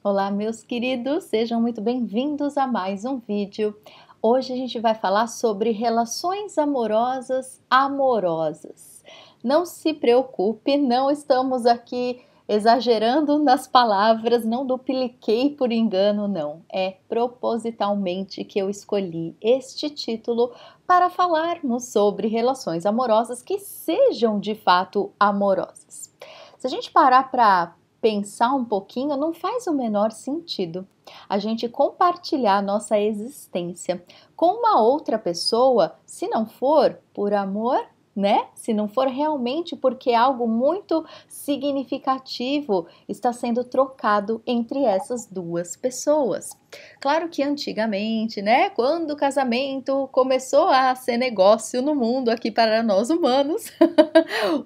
Olá, meus queridos, sejam muito bem-vindos a mais um vídeo. Hoje a gente vai falar sobre relações amorosas. Não se preocupe, não estamos aqui exagerando nas palavras, não dupliquei por engano, não. É propositalmente que eu escolhi este título para falarmos sobre relações amorosas que sejam de fato amorosas. Se a gente parar para pensar um pouquinho, não faz o menor sentido a gente compartilhar nossa existência com uma outra pessoa, se não for por amor, né? Se não for realmente porque algo muito significativo está sendo trocado entre essas duas pessoas. Claro que antigamente, né, quando o casamento começou a ser negócio no mundo aqui para nós humanos,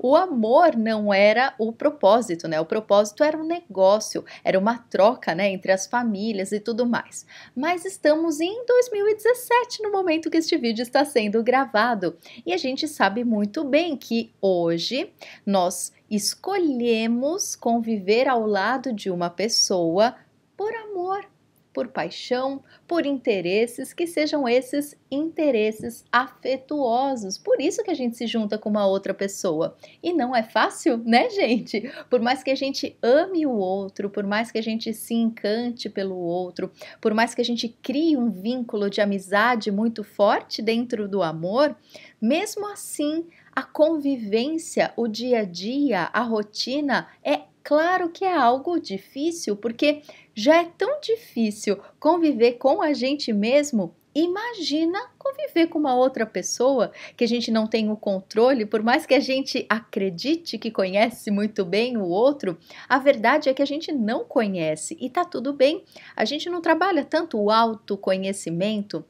o amor não era o propósito, né? O propósito era um negócio, era uma troca, né, entre as famílias e tudo mais. Mas estamos em 2017 no momento que este vídeo está sendo gravado e a gente sabe muito bem que hoje nós escolhemos conviver ao lado de uma pessoa por amor, por paixão, por interesses, que sejam esses interesses afetuosos. Por isso que a gente se junta com uma outra pessoa. E não é fácil, né, gente? Por mais que a gente ame o outro, por mais que a gente se encante pelo outro, por mais que a gente crie um vínculo de amizade muito forte dentro do amor, mesmo assim, a convivência, o dia a dia, a rotina é claro que é algo difícil, porque já é tão difícil conviver com a gente mesmo. Imagina conviver com uma outra pessoa que a gente não tem o controle, por mais que a gente acredite que conhece muito bem o outro, a verdade é que a gente não conhece e tá tudo bem. A gente não trabalha tanto o autoconhecimento.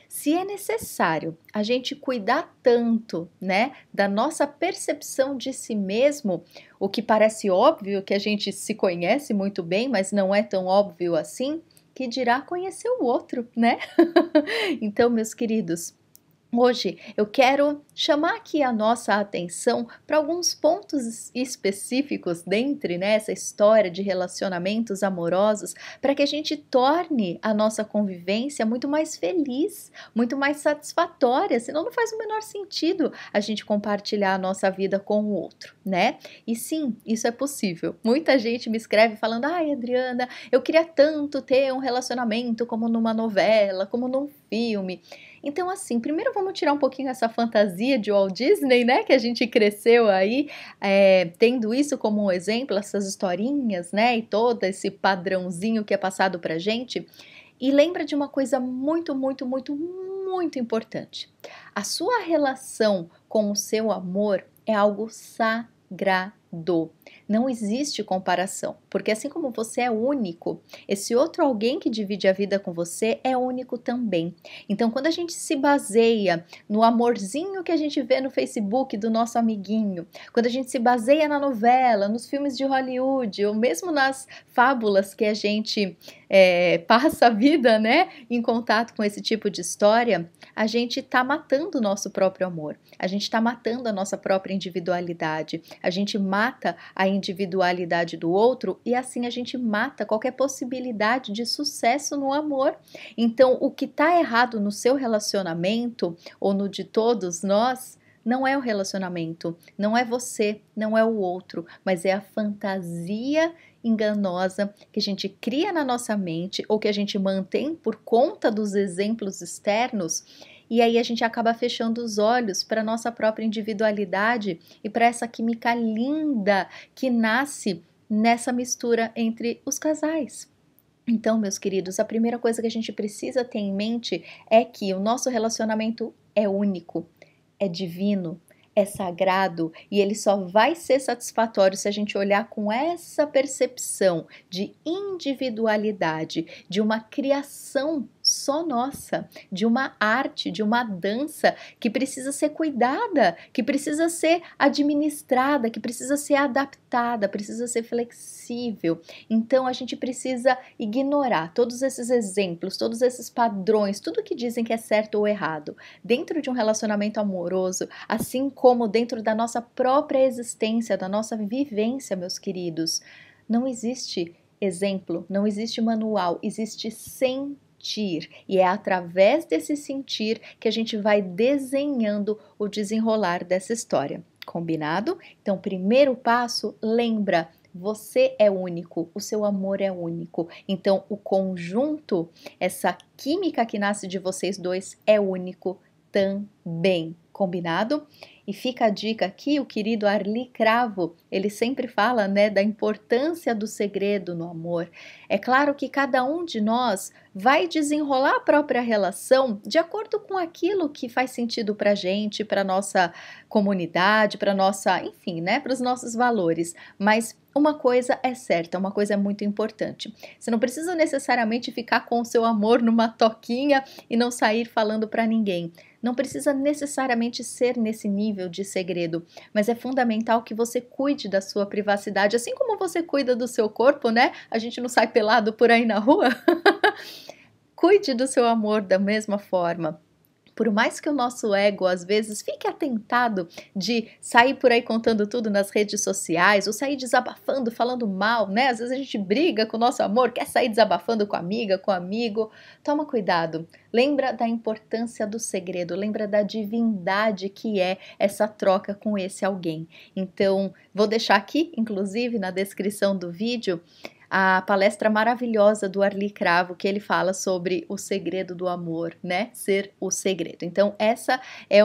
Se é necessário a gente cuidar tanto, né, da nossa percepção de si mesmo, o que parece óbvio que a gente se conhece muito bem, mas não é tão óbvio assim, que dirá conhecer o outro, né? Então, meus queridos, hoje eu quero chamar aqui a nossa atenção para alguns pontos específicos dentre, né, essa história de relacionamentos amorosos, para que a gente torne a nossa convivência muito mais feliz, muito mais satisfatória, senão não faz o menor sentido a gente compartilhar a nossa vida com o outro, né? E sim, isso é possível. Muita gente me escreve falando: ai, Adriana, eu queria tanto ter um relacionamento como numa novela, como num filme. Então, assim, primeiro vamos tirar um pouquinho essa fantasia de Walt Disney, né? Que a gente cresceu aí tendo isso como um exemplo, essas historinhas, né? E todo esse padrãozinho que é passado pra gente. E lembra de uma coisa muito, muito, muito, muito importante. A sua relação com o seu amor é algo sagrado. Não existe comparação, porque assim como você é único, esse outro alguém que divide a vida com você é único também. Então, quando a gente se baseia no amorzinho que a gente vê no Facebook do nosso amiguinho, quando a gente se baseia na novela, nos filmes de Hollywood, ou mesmo nas fábulas que a gente passa a vida, né, em contato com esse tipo de história, a gente está matando o nosso próprio amor, a gente está matando a nossa própria individualidade, a gente mata a individualidade do outro e assim a gente mata qualquer possibilidade de sucesso no amor. Então, o que está errado no seu relacionamento ou no de todos nós não é o relacionamento, não é você, não é o outro, mas é a fantasia enganosa que a gente cria na nossa mente ou que a gente mantém por conta dos exemplos externos. E aí a gente acaba fechando os olhos para a nossa própria individualidade e para essa química linda que nasce nessa mistura entre os casais. Então, meus queridos, a primeira coisa que a gente precisa ter em mente é que o nosso relacionamento é único, é divino, é sagrado e ele só vai ser satisfatório se a gente olhar com essa percepção de individualidade, de uma criação só nossa, de uma arte, de uma dança que precisa ser cuidada, que precisa ser administrada, que precisa ser adaptada, precisa ser flexível. Então a gente precisa ignorar todos esses exemplos, todos esses padrões, tudo que dizem que é certo ou errado dentro de um relacionamento amoroso, assim como dentro da nossa própria existência, da nossa vivência, meus queridos. Não existe exemplo, não existe manual, existe sentir. E é através desse sentir que a gente vai desenhando o desenrolar dessa história. Combinado? Então, primeiro passo, lembra, você é único, o seu amor é único. Então, o conjunto, essa química que nasce de vocês dois é único também. Combinado? E fica a dica aqui, o querido Arli Cravo, ele sempre fala, né, da importância do segredo no amor. É claro que cada um de nós vai desenrolar a própria relação de acordo com aquilo que faz sentido pra gente, pra nossa comunidade, pra nossa, enfim, né, para os nossos valores. Mas uma coisa é certa, uma coisa é muito importante. Você não precisa necessariamente ficar com o seu amor numa toquinha e não sair falando pra ninguém. Não precisa necessariamente ser nesse nível de segredo, mas é fundamental que você cuide da sua privacidade, assim como você cuida do seu corpo, né? A gente não sai pelado por aí na rua. Cuide do seu amor da mesma forma. Por mais que o nosso ego às vezes fique atentado de sair por aí contando tudo nas redes sociais, ou sair desabafando, falando mal, né? Às vezes a gente briga com o nosso amor, quer sair desabafando com a amiga, com o amigo. Toma cuidado. Lembra da importância do segredo, lembra da divindade que é essa troca com esse alguém. Então, vou deixar aqui, inclusive, na descrição do vídeo, a palestra maravilhosa do Arli Cravo, que ele fala sobre o segredo do amor, né? Ser o segredo. Então, essa é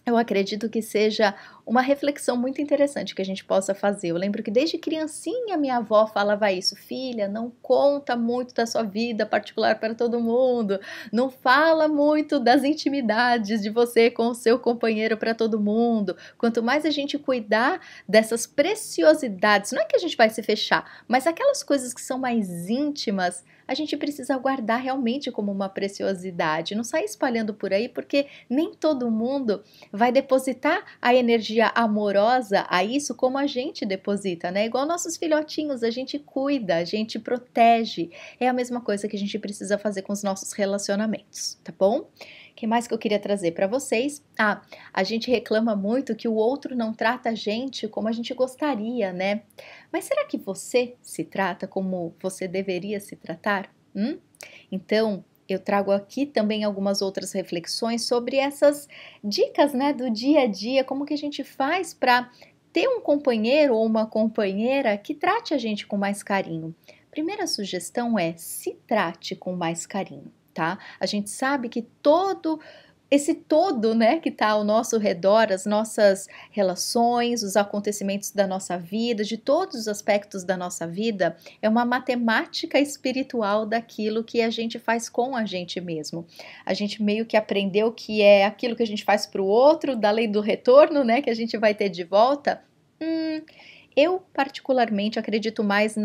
eu acredito que seja uma reflexão muito interessante que a gente possa fazer. Eu lembro que desde criancinha minha avó falava isso: filha, não conta muito da sua vida particular para todo mundo, não fala muito das intimidades de você com o seu companheiro para todo mundo. Quanto mais a gente cuidar dessas preciosidades, não é que a gente vai se fechar, mas aquelas coisas que são mais íntimas, a gente precisa guardar realmente como uma preciosidade, não sair espalhando por aí, porque nem todo mundo vai depositar a energia amorosa a isso como a gente deposita, né? Igual nossos filhotinhos, a gente cuida, a gente protege. É a mesma coisa que a gente precisa fazer com os nossos relacionamentos, tá bom? O que mais que eu queria trazer para vocês? A gente reclama muito que o outro não trata a gente como a gente gostaria, né? Mas será que você se trata como você deveria se tratar? Então, eu trago aqui também algumas outras reflexões sobre essas dicas, né, do dia a dia, como que a gente faz para ter um companheiro ou uma companheira que trate a gente com mais carinho. Primeira sugestão é: se trate com mais carinho, tá? A gente sabe que esse todo, né, que está ao nosso redor, as nossas relações, os acontecimentos da nossa vida, de todos os aspectos da nossa vida, é uma matemática espiritual daquilo que a gente faz com a gente mesmo. A gente meio que aprendeu que é aquilo que a gente faz para o outro, da lei do retorno, né, que a gente vai ter de volta. Eu particularmente acredito mais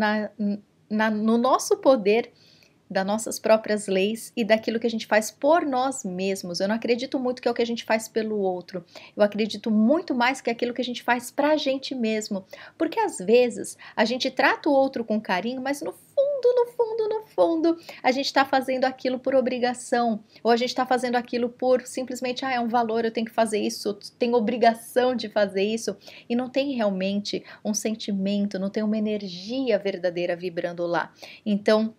no nosso poder, das nossas próprias leis e daquilo que a gente faz por nós mesmos. Eu não acredito muito que é o que a gente faz pelo outro. Eu acredito muito mais que é aquilo que a gente faz pra gente mesmo. Porque às vezes a gente trata o outro com carinho, mas no fundo, a gente está fazendo aquilo por obrigação. Ou a gente está fazendo aquilo por simplesmente, é um valor, eu tenho que fazer isso, eu tenho obrigação de fazer isso. E não tem realmente um sentimento, não tem uma energia verdadeira vibrando lá. Então,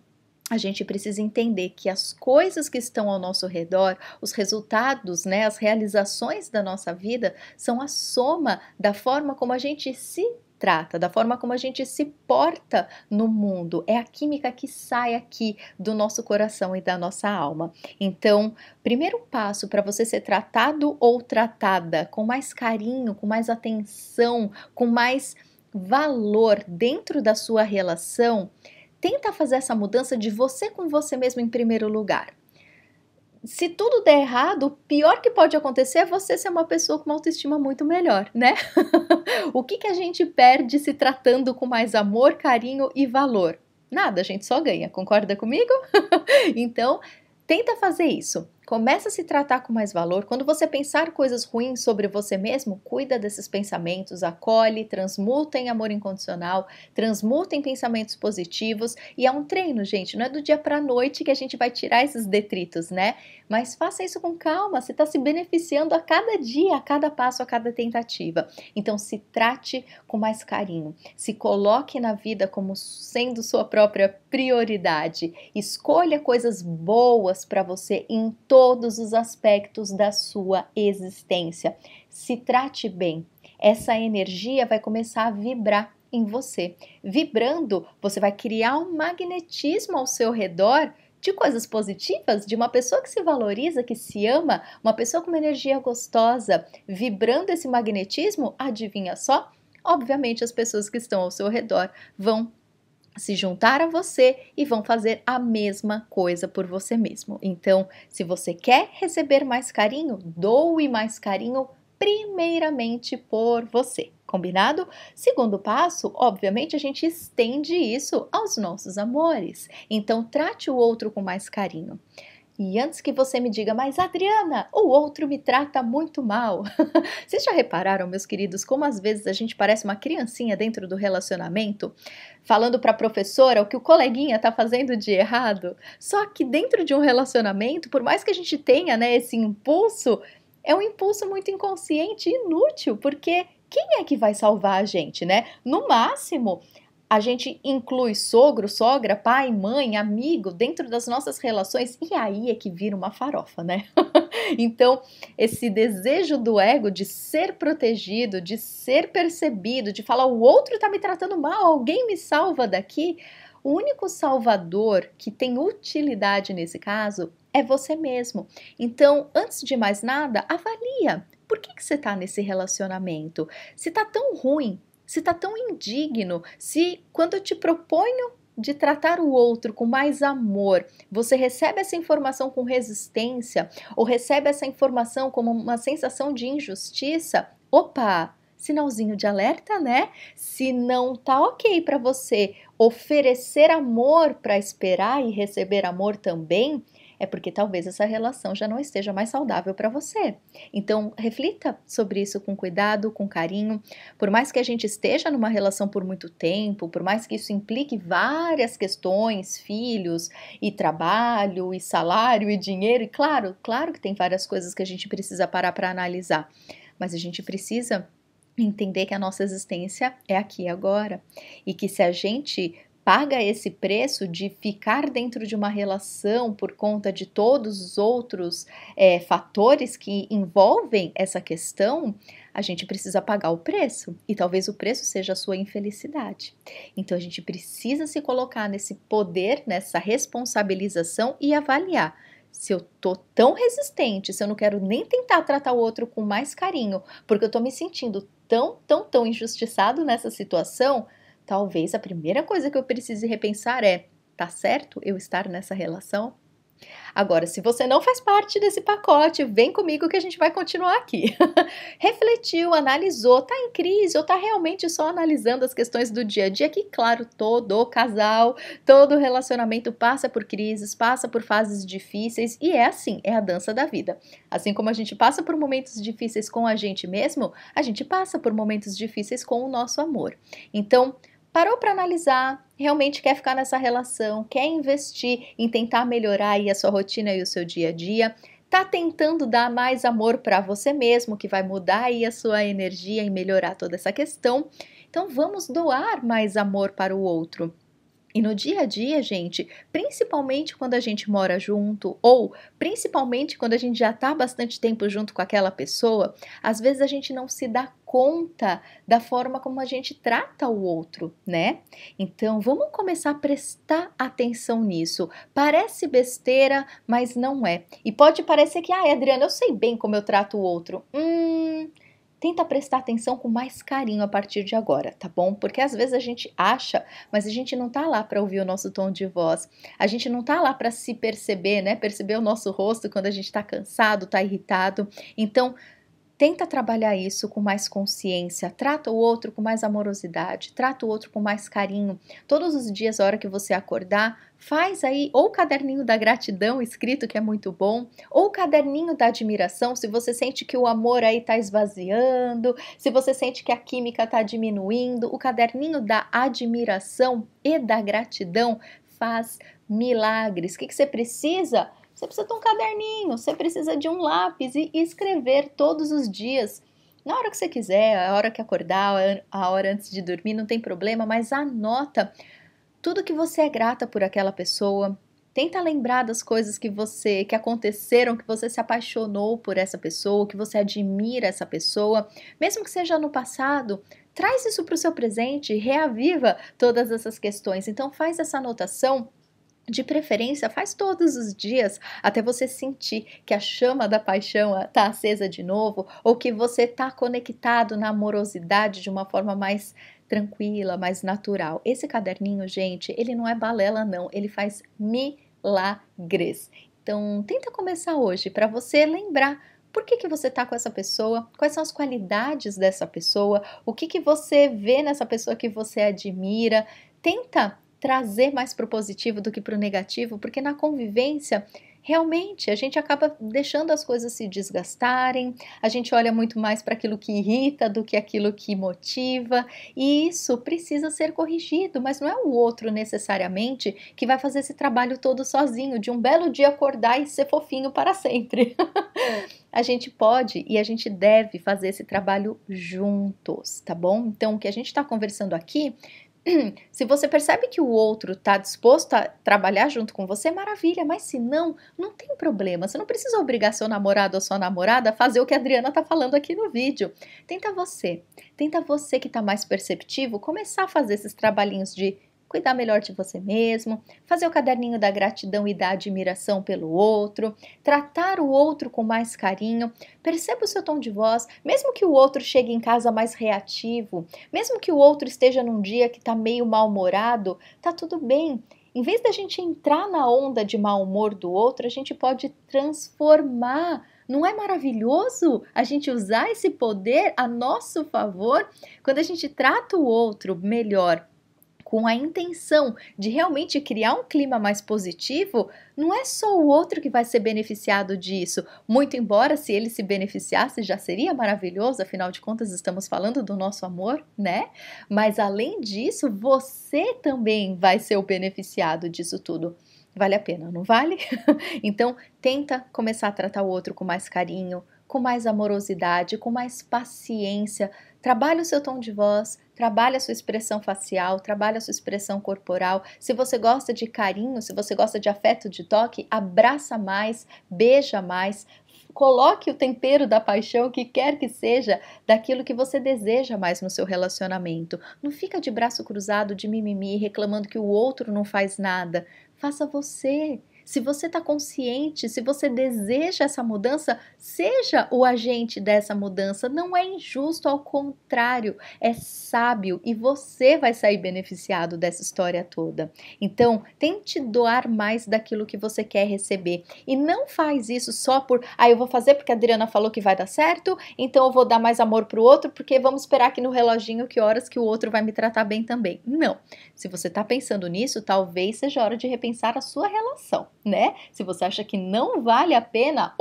a gente precisa entender que as coisas que estão ao nosso redor, os resultados, né, as realizações da nossa vida são a soma da forma como a gente se trata, da forma como a gente se porta no mundo. É a química que sai aqui do nosso coração e da nossa alma. Então, primeiro passo para você ser tratado ou tratada com mais carinho, com mais atenção, com mais valor dentro da sua relação, tenta fazer essa mudança de você com você mesmo em primeiro lugar. Se tudo der errado, o pior que pode acontecer é você ser uma pessoa com uma autoestima muito melhor, né? O que a gente perde se tratando com mais amor, carinho e valor? Nada, a gente só ganha, concorda comigo? Então, tenta fazer isso. Começa a se tratar com mais valor. Quando você pensar coisas ruins sobre você mesmo, cuida desses pensamentos, acolhe, transmuta em amor incondicional, transmuta em pensamentos positivos. E é um treino, gente, não é do dia para a noite que a gente vai tirar esses detritos, né? Mas faça isso com calma, você está se beneficiando a cada dia, a cada passo, a cada tentativa. Então se trate com mais carinho, se coloque na vida como sendo sua própria prioridade. Escolha coisas boas para você em todos os aspectos da sua existência. Se trate bem. Essa energia vai começar a vibrar em você. Vibrando, você vai criar um magnetismo ao seu redor de coisas positivas, de uma pessoa que se valoriza, que se ama, uma pessoa com uma energia gostosa, vibrando esse magnetismo, adivinha só? Obviamente as pessoas que estão ao seu redor vão se juntar a você e vão fazer a mesma coisa por você mesmo. Então, se você quer receber mais carinho, doe mais carinho primeiramente por você. Combinado? Segundo passo, obviamente, a gente estende isso aos nossos amores. Então, trate o outro com mais carinho. E antes que você me diga, mas Adriana, o outro me trata muito mal. Vocês já repararam, meus queridos, como às vezes a gente parece uma criancinha dentro do relacionamento, falando para a professora o que o coleguinha está fazendo de errado? Só que dentro de um relacionamento, por mais que a gente tenha, né, esse impulso, é um impulso muito inconsciente e inútil, porque quem é que vai salvar a gente, né? No máximo, a gente inclui sogro, sogra, pai, mãe, amigo dentro das nossas relações e aí é que vira uma farofa, né? Então, esse desejo do ego de ser protegido, de ser percebido, de falar o outro tá me tratando mal, alguém me salva daqui. O único salvador que tem utilidade nesse caso é você mesmo. Então, antes de mais nada, avalia. Por que você tá nesse relacionamento? Se tá tão ruim, se tá tão indigno, se quando eu te proponho de tratar o outro com mais amor, você recebe essa informação com resistência ou recebe essa informação como uma sensação de injustiça, opa, sinalzinho de alerta, né? Se não tá ok para você oferecer amor para esperar e receber amor também, é porque talvez essa relação já não esteja mais saudável para você. Então, reflita sobre isso com cuidado, com carinho. Por mais que a gente esteja numa relação por muito tempo, por mais que isso implique várias questões, filhos, e trabalho, e salário, e dinheiro, e claro que tem várias coisas que a gente precisa parar para analisar, mas a gente precisa entender que a nossa existência é aqui e agora, e que se a gente paga esse preço de ficar dentro de uma relação por conta de todos os outros fatores que envolvem essa questão, a gente precisa pagar o preço. E talvez o preço seja a sua infelicidade. Então a gente precisa se colocar nesse poder, nessa responsabilização e avaliar. Se eu tô tão resistente, se eu não quero nem tentar tratar o outro com mais carinho, porque eu tô me sentindo tão injustiçado nessa situação, talvez a primeira coisa que eu precise repensar é: tá certo eu estar nessa relação? Agora, se você não faz parte desse pacote, vem comigo que a gente vai continuar aqui. Refletiu, analisou, tá em crise ou tá realmente só analisando as questões do dia a dia? Que, claro, todo casal, todo relacionamento passa por crises, passa por fases difíceis e é assim, é a dança da vida. Assim como a gente passa por momentos difíceis com a gente mesmo, a gente passa por momentos difíceis com o nosso amor. Então, parou para analisar, realmente quer ficar nessa relação, quer investir em tentar melhorar aí a sua rotina e o seu dia a dia, tá tentando dar mais amor para você mesmo, que vai mudar aí a sua energia e melhorar toda essa questão. Então vamos doar mais amor para o outro. E no dia a dia, gente, principalmente quando a gente mora junto ou principalmente quando a gente já está há bastante tempo junto com aquela pessoa, às vezes a gente não se dá conta da forma como a gente trata o outro, né? Então, vamos começar a prestar atenção nisso. Parece besteira, mas não é. E pode parecer que, Adriana, eu sei bem como eu trato o outro. Tenta prestar atenção com mais carinho a partir de agora, tá bom? Porque às vezes a gente acha, mas a gente não tá lá para ouvir o nosso tom de voz. A gente não tá lá para se perceber, né? Perceber o nosso rosto quando a gente tá cansado, tá irritado. Então, Tenta trabalhar isso com mais consciência, trata o outro com mais amorosidade, trata o outro com mais carinho. Todos os dias, a hora que você acordar, faz aí ou o caderninho da gratidão escrito, que é muito bom, ou o caderninho da admiração, se você sente que o amor aí está esvaziando, se você sente que a química está diminuindo, o caderninho da admiração e da gratidão faz milagres. O que você precisa? Você precisa de um caderninho, você precisa de um lápis e escrever todos os dias. Na hora que você quiser, a hora que acordar, a hora antes de dormir, não tem problema, mas anota tudo que você é grata por aquela pessoa. Tenta lembrar das coisas que aconteceram, que você se apaixonou por essa pessoa, que você admira essa pessoa, mesmo que seja no passado. Traz isso para o seu presente, reaviva todas essas questões. Então faz essa anotação. De preferência, faz todos os dias, até você sentir que a chama da paixão está acesa de novo, ou que você está conectado na amorosidade de uma forma mais tranquila, mais natural. Esse caderninho, gente, ele não é balela não, ele faz milagres. Então, tenta começar hoje para você lembrar por que você está com essa pessoa, quais são as qualidades dessa pessoa, o que você vê nessa pessoa que você admira. Tenta trazer mais para o positivo do que para o negativo, porque na convivência, realmente, a gente acaba deixando as coisas se desgastarem, a gente olha muito mais para aquilo que irrita do que aquilo que motiva, e isso precisa ser corrigido, mas não é o outro necessariamente que vai fazer esse trabalho todo sozinho, de um belo dia acordar e ser fofinho para sempre. A gente pode e a gente deve fazer esse trabalho juntos, tá bom? Então, o que a gente está conversando aqui, se você percebe que o outro está disposto a trabalhar junto com você, maravilha, mas se não, não tem problema. Você não precisa obrigar seu namorado ou sua namorada a fazer o que a Adriana está falando aqui no vídeo. Tenta você que está mais perceptivo, começar a fazer esses trabalhinhos de cuidar melhor de você mesmo, fazer o caderninho da gratidão e da admiração pelo outro, tratar o outro com mais carinho, perceba o seu tom de voz, mesmo que o outro chegue em casa mais reativo, mesmo que o outro esteja num dia que está meio mal-humorado, tá tudo bem. Em vez da gente entrar na onda de mau humor do outro, a gente pode transformar. Não é maravilhoso a gente usar esse poder a nosso favor? Quando a gente trata o outro melhor, com a intenção de realmente criar um clima mais positivo, não é só o outro que vai ser beneficiado disso, muito embora se ele se beneficiasse já seria maravilhoso, afinal de contas estamos falando do nosso amor, né? Mas além disso, você também vai ser o beneficiado disso tudo. Vale a pena, não vale? Então, tenta começar a tratar o outro com mais carinho, com mais amorosidade, com mais paciência. Trabalhe o seu tom de voz, trabalhe a sua expressão facial, trabalhe a sua expressão corporal. Se você gosta de carinho, se você gosta de afeto, de toque, abraça mais, beija mais. Coloque o tempero da paixão, que quer que seja, daquilo que você deseja mais no seu relacionamento. Não fica de braço cruzado, de mimimi, reclamando que o outro não faz nada. Faça você. Se você está consciente, se você deseja essa mudança, seja o agente dessa mudança. Não é injusto, ao contrário, é sábio e você vai sair beneficiado dessa história toda. Então, tente doar mais daquilo que você quer receber. E não faz isso só por, eu vou fazer porque a Adriana falou que vai dar certo, então eu vou dar mais amor pro outro, porque vamos esperar aqui no reloginho que horas que o outro vai me tratar bem também. Não. Se você está pensando nisso, talvez seja hora de repensar a sua relação, né? Se você acha que não vale a pena,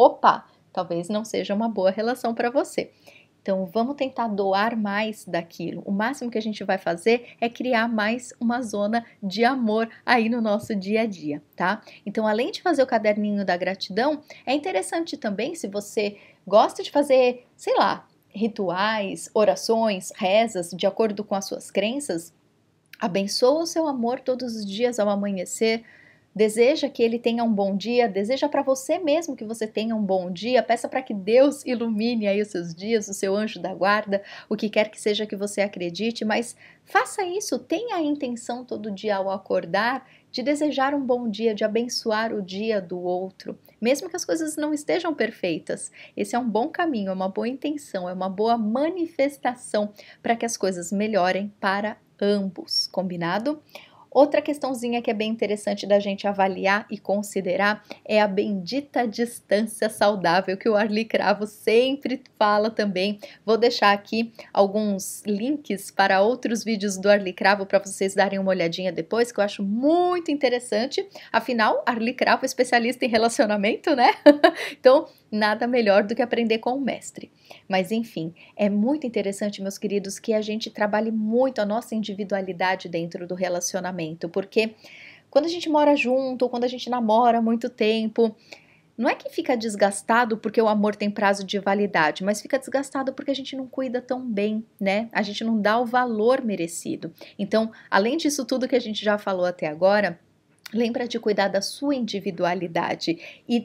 talvez não seja uma boa relação para você. Então, vamos tentar doar mais daquilo. O máximo que a gente vai fazer é criar mais uma zona de amor aí no nosso dia a dia, tá? Então, além de fazer o caderninho da gratidão, é interessante também, se você gosta de fazer, sei lá, rituais, orações, rezas, de acordo com as suas crenças, abençoa o seu amor todos os dias ao amanhecer, deseja que ele tenha um bom dia, deseja para você mesmo que você tenha um bom dia, peça para que Deus ilumine aí os seus dias, o seu anjo da guarda, o que quer que seja que você acredite, mas faça isso, tenha a intenção todo dia ao acordar de desejar um bom dia, de abençoar o dia do outro, mesmo que as coisas não estejam perfeitas. Esse é um bom caminho, é uma boa intenção, é uma boa manifestação para que as coisas melhorem para ambos, combinado? Outra questãozinha que é bem interessante da gente avaliar e considerar é a bendita distância saudável que o Arli Cravo sempre fala também. Vou deixar aqui alguns links para outros vídeos do Arli Cravo para vocês darem uma olhadinha depois, que eu acho muito interessante. Afinal, Arli Cravo é especialista em relacionamento, né? Então, nada melhor do que aprender com o mestre. Mas enfim, é muito interessante, meus queridos, que a gente trabalhe muito a nossa individualidade dentro do relacionamento, porque quando a gente mora junto, ou quando a gente namora há muito tempo, não é que fica desgastado porque o amor tem prazo de validade, mas fica desgastado porque a gente não cuida tão bem, né? A gente não dá o valor merecido. Então, além disso tudo que a gente já falou até agora, lembra de cuidar da sua individualidade e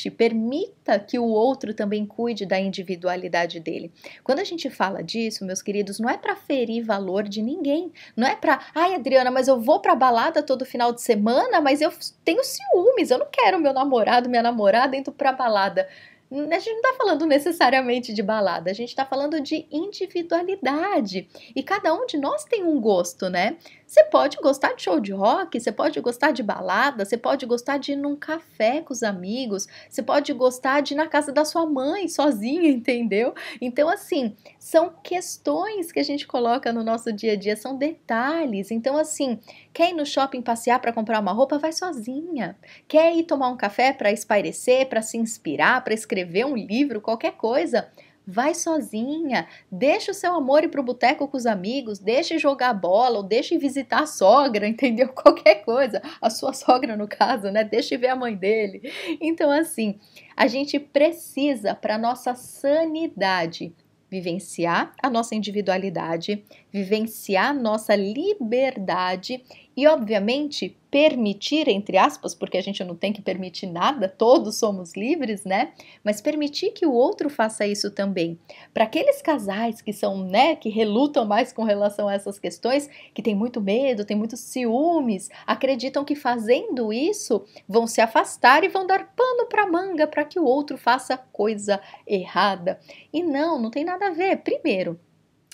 permita que o outro também cuide da individualidade dele. Quando a gente fala disso, meus queridos, não é para ferir valor de ninguém, não é para, ai, Adriana, mas eu vou pra balada todo final de semana, mas eu tenho ciúmes, eu não quero meu namorado, minha namorada indo pra balada. A gente não tá falando necessariamente de balada, a gente tá falando de individualidade. E cada um de nós tem um gosto, né? Você pode gostar de show de rock, você pode gostar de balada, você pode gostar de ir num café com os amigos, você pode gostar de ir na casa da sua mãe sozinha, entendeu? Então, assim, são questões que a gente coloca no nosso dia a dia, são detalhes. Então, assim, quer ir no shopping passear para comprar uma roupa, vai sozinha. Quer ir tomar um café para espairecer, para se inspirar, para escrever um livro, qualquer coisa, vai sozinha, deixa o seu amor ir pro boteco com os amigos, deixa ir jogar bola, ou deixa ir visitar a sogra, entendeu? Qualquer coisa, a sua sogra no caso, né? Deixa ir ver a mãe dele. Então, assim, a gente precisa, para nossa sanidade, vivenciar a nossa individualidade, vivenciar a nossa liberdade e, obviamente, permitir, entre aspas, porque a gente não tem que permitir nada, todos somos livres, né? Mas permitir que o outro faça isso também. Para aqueles casais que são, né, que relutam mais com relação a essas questões, que tem muito medo, tem muitos ciúmes, acreditam que fazendo isso vão se afastar e vão dar pano para manga para que o outro faça coisa errada. E não tem nada a ver. Primeiro,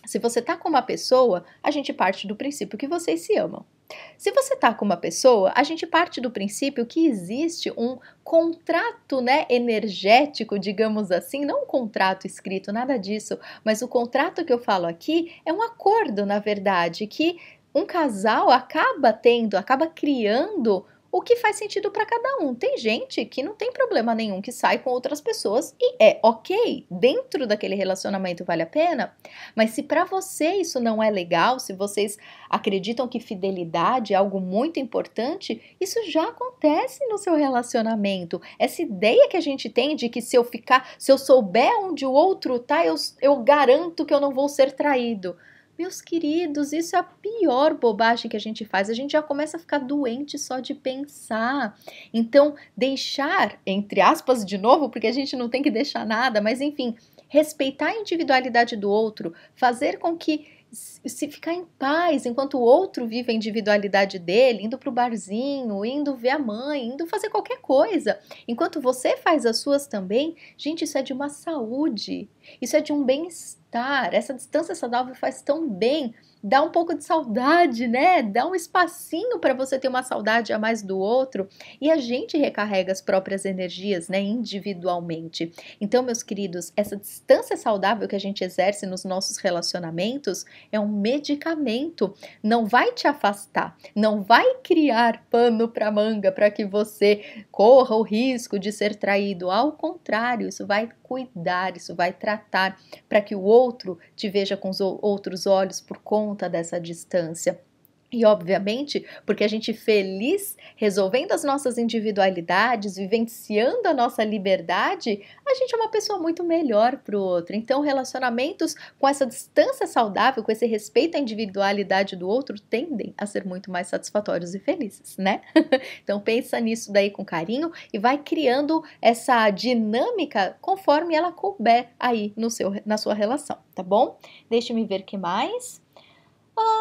se você tá com uma pessoa, a gente parte do princípio que vocês se amam. Se você tá com uma pessoa, a gente parte do princípio que existe um contrato, né, energético, digamos assim, não um contrato escrito, nada disso, mas o contrato que eu falo aqui é um acordo, na verdade, que um casal acaba criando o que faz sentido para cada um. Tem gente que não tem problema nenhum, que sai com outras pessoas e é ok, dentro daquele relacionamento vale a pena, mas se para você isso não é legal, se vocês acreditam que fidelidade é algo muito importante, isso já acontece no seu relacionamento. Essa ideia que a gente tem de que se eu souber onde o outro tá, eu garanto que eu não vou ser traído. Meus queridos, isso é a pior bobagem que a gente faz. A gente já começa a ficar doente só de pensar. Então, deixar, entre aspas, de novo, porque a gente não tem que deixar nada, mas enfim, respeitar a individualidade do outro, fazer com que se ficar em paz enquanto o outro vive a individualidade dele, indo pro barzinho, indo ver a mãe, indo fazer qualquer coisa, enquanto você faz as suas também, gente, isso é de uma saúde, isso é de um bem-estar, essa distância saudável faz tão bem, dá um pouco de saudade, né? Dá um espacinho para você ter uma saudade a mais do outro e a gente recarrega as próprias energias, né, individualmente. Então, meus queridos, essa distância saudável que a gente exerce nos nossos relacionamentos é um medicamento, não vai te afastar, não vai criar pano para manga para que você corra o risco de ser traído, ao contrário, isso vai cuidar, isso vai tratar para que o outro te veja com os outros olhos por conta dessa distância. E, obviamente, porque a gente feliz, resolvendo as nossas individualidades, vivenciando a nossa liberdade, a gente é uma pessoa muito melhor para o outro. Então, relacionamentos com essa distância saudável, com esse respeito à individualidade do outro, tendem a ser muito mais satisfatórios e felizes, né? Então, pensa nisso daí com carinho e vai criando essa dinâmica conforme ela couber aí na sua relação, tá bom? Deixa-me ver o que mais.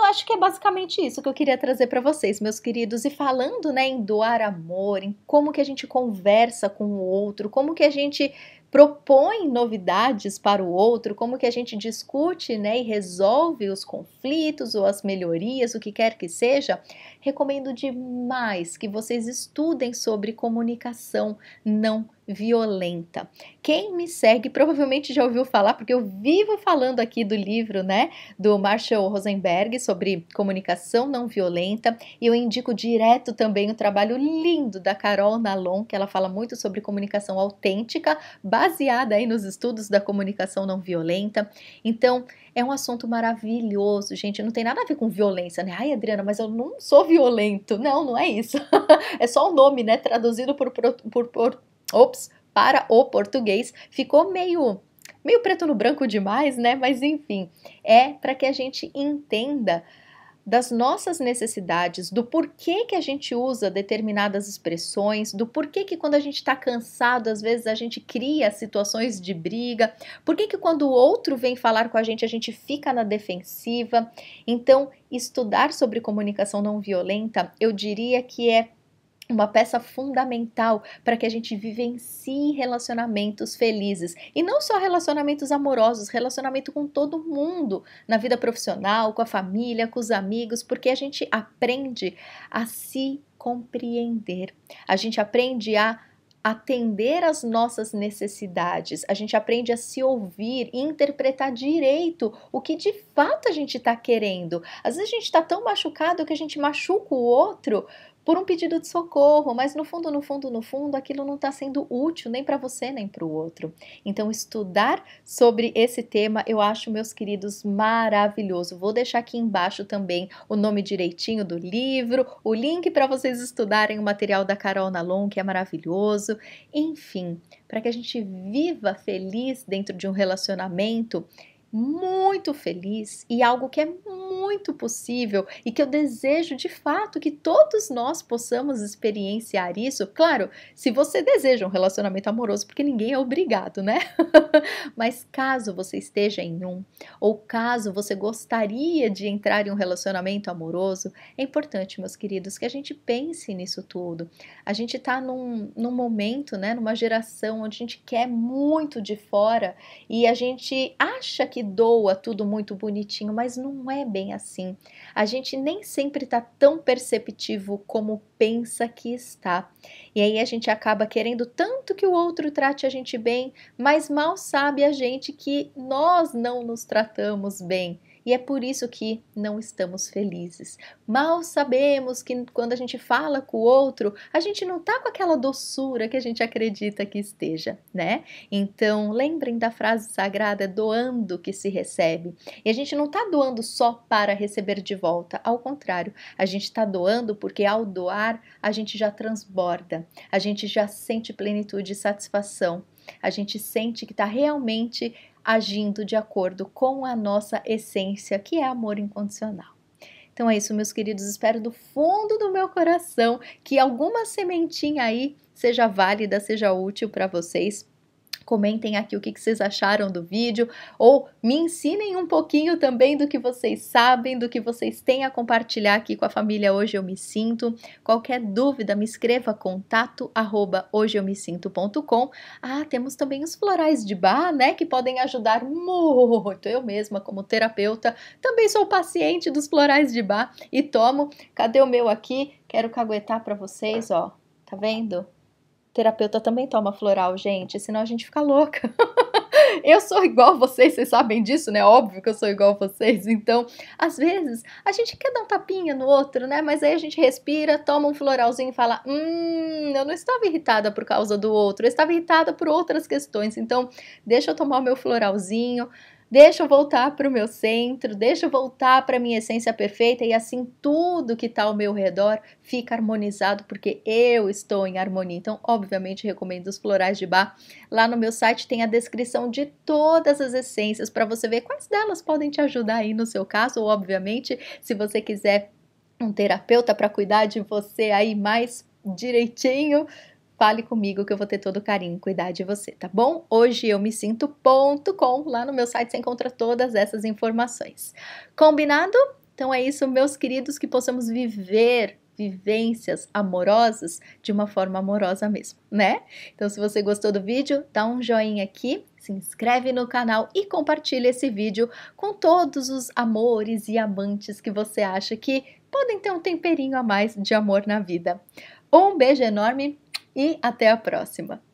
Acho que é basicamente isso que eu queria trazer para vocês, meus queridos. E falando, né, em doar amor, em como que a gente conversa com o outro, como que a gente propõe novidades para o outro, como que a gente discute, né, e resolve os conflitos ou as melhorias, o que quer que seja, recomendo demais que vocês estudem sobre comunicação não violenta. Quem me segue provavelmente já ouviu falar, porque eu vivo falando aqui do livro, né, do Marshall Rosenberg sobre comunicação não violenta, e eu indico direto também o trabalho lindo da Carol Nalon, que ela fala muito sobre comunicação autêntica, baseada aí nos estudos da comunicação não violenta. Então, é um assunto maravilhoso, gente, não tem nada a ver com violência, né? Ai, Adriana, mas eu não sou violento. Não, não é isso. É só o nome, né, traduzido para o português, ficou meio preto no branco demais, né? Mas enfim, é para que a gente entenda das nossas necessidades, do porquê que a gente usa determinadas expressões, do porquê que quando a gente está cansado, às vezes a gente cria situações de briga, porquê que quando o outro vem falar com a gente fica na defensiva. Então, estudar sobre comunicação não violenta, eu diria que é uma peça fundamental para que a gente vivencie relacionamentos felizes. E não só relacionamentos amorosos, relacionamento com todo mundo, na vida profissional, com a família, com os amigos, porque a gente aprende a se compreender, a gente aprende a atender às nossas necessidades, a gente aprende a se ouvir e interpretar direito o que de fato a gente está querendo. Às vezes a gente está tão machucado que a gente machuca o outro por um pedido de socorro, mas no fundo, aquilo não está sendo útil nem para você nem para o outro. Então, estudar sobre esse tema eu acho, meus queridos, maravilhoso. Vou deixar aqui embaixo também o nome direitinho do livro, o link para vocês estudarem o material da Carol Nalon, que é maravilhoso. Enfim, para que a gente viva feliz dentro de um relacionamento, muito feliz, e algo que é muito possível e que eu desejo de fato que todos nós possamos experienciar isso. Claro, se você deseja um relacionamento amoroso, porque ninguém é obrigado, né? Mas caso você esteja em um, ou caso você gostaria de entrar em um relacionamento amoroso, é importante, meus queridos, que a gente pense nisso tudo. A gente tá num momento, né, numa geração onde a gente quer muito de fora e a gente acha que doa tudo muito bonitinho, mas não é bem assim. A gente nem sempre está tão perceptivo como pensa que está. E aí a gente acaba querendo tanto que o outro trate a gente bem, mas mal sabe a gente que nós não nos tratamos bem. E é por isso que não estamos felizes. Mal sabemos que quando a gente fala com o outro, a gente não tá com aquela doçura que a gente acredita que esteja, né? Então, lembrem da frase sagrada, doando que se recebe. E a gente não tá doando só para receber de volta, ao contrário, a gente está doando porque ao doar a gente já transborda, a gente já sente plenitude e satisfação, a gente sente que está realmente agindo de acordo com a nossa essência, que é amor incondicional. Então é isso, meus queridos, espero do fundo do meu coração que alguma sementinha aí seja válida, seja útil para vocês. Comentem aqui o que vocês acharam do vídeo, ou me ensinem um pouquinho também do que vocês sabem, do que vocês têm a compartilhar aqui com a família Hoje Eu Me Sinto. Qualquer dúvida, me escreva contato@hojeeumesinto.com. Ah, temos também os florais de Bach, né, que podem ajudar muito. Eu mesma, como terapeuta, também sou paciente dos florais de Bach e tomo. Cadê o meu aqui? Quero caguetar para vocês, ó. Tá vendo? Terapeuta também toma floral, gente, senão a gente fica louca. Eu sou igual vocês sabem disso, né? Óbvio que eu sou igual vocês. Então, às vezes, a gente quer dar um tapinha no outro, né? Mas aí a gente respira, toma um floralzinho e fala: eu não estava irritada por causa do outro, eu estava irritada por outras questões. Então, deixa eu tomar o meu floralzinho, deixa eu voltar para o meu centro, deixa eu voltar para a minha essência perfeita e assim tudo que está ao meu redor fica harmonizado porque eu estou em harmonia. Então, obviamente, recomendo os florais de Bach. Lá no meu site tem a descrição de todas as essências para você ver quais delas podem te ajudar aí no seu caso, ou obviamente, se você quiser um terapeuta para cuidar de você aí mais direitinho, fale comigo que eu vou ter todo o carinho em cuidar de você, tá bom? Hoje eu me sinto.com, lá no meu site você encontra todas essas informações. Combinado? Então é isso, meus queridos, que possamos viver vivências amorosas de uma forma amorosa mesmo, né? Então, se você gostou do vídeo, dá um joinha aqui, se inscreve no canal e compartilha esse vídeo com todos os amores e amantes que você acha que podem ter um temperinho a mais de amor na vida. Um beijo enorme e até a próxima!